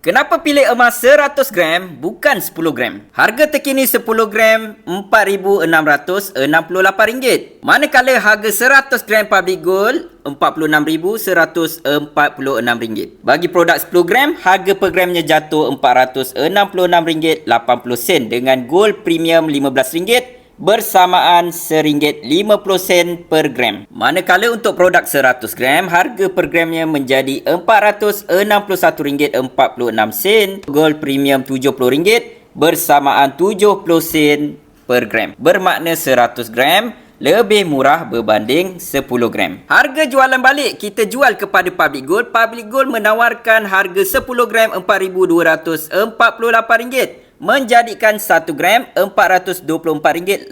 Kenapa pilih emas 100 gram bukan 10 gram? Harga terkini 10 gram RM4,668. Manakala harga 100 gram public gold RM46,146. Bagi produk 10 gram, harga per gramnya jatuh RM466.80 dengan gold premium RM15 bersamaan RM1.50 per gram. Manakala untuk produk 100 gram, harga per gramnya menjadi RM461.46, gold premium RM70 bersamaan 70 sen per gram. Bermakna 100 gram lebih murah berbanding 10 gram. Harga jualan balik kita jual kepada Public Gold. Public Gold menawarkan harga 10 gram RM4,248, menjadikan 1 gram RM424.80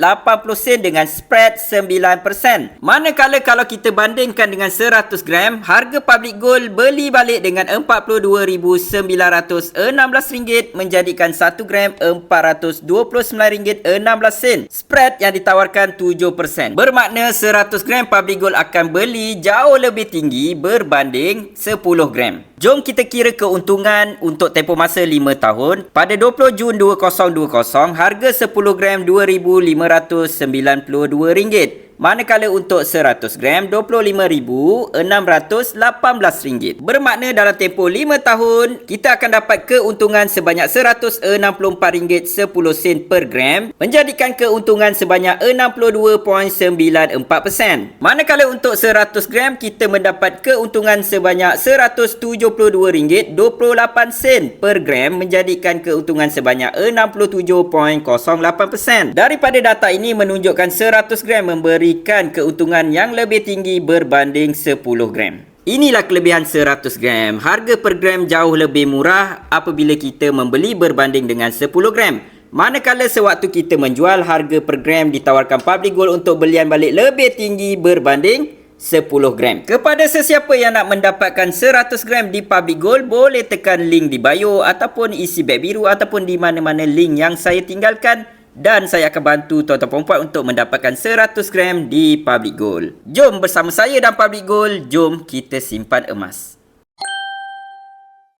dengan spread 9%. Manakala kalau kita bandingkan dengan 100 gram, harga Public Gold beli balik dengan RM42,916, menjadikan 1 gram RM429.16. Spread yang ditawarkan 7%. Bermakna 100 gram Public Gold akan beli jauh lebih tinggi berbanding 10 gram. Jom kita kira keuntungan untuk tempoh masa 5 tahun. Pada 20 Jun 2020, harga 10 gram RM2,592. Manakala untuk 100 gram RM25,618. Bermakna dalam tempoh 5 tahun, kita akan dapat keuntungan sebanyak RM164.10 per gram, menjadikan keuntungan sebanyak 62.94%. Manakala untuk 100 gram, kita mendapat keuntungan sebanyak RM172.28 per gram, menjadikan keuntungan sebanyak 67.08%. Daripada data ini menunjukkan 100 gram memberi keuntungan yang lebih tinggi berbanding 10 gram. Inilah kelebihan 100 gram. Harga per gram jauh lebih murah apabila kita membeli berbanding dengan 10 gram. Manakala sewaktu kita menjual, harga per gram ditawarkan Public Gold untuk belian balik lebih tinggi berbanding 10 gram. Kepada sesiapa yang nak mendapatkan 100 gram di Public Gold, boleh tekan link di bio ataupun isi beg biru ataupun di mana-mana link yang saya tinggalkan. Dan saya akan bantu tuan-tuan perempuan untuk mendapatkan 100 gram di Public Gold. Jom bersama saya dan Public Gold, jom kita simpan emas.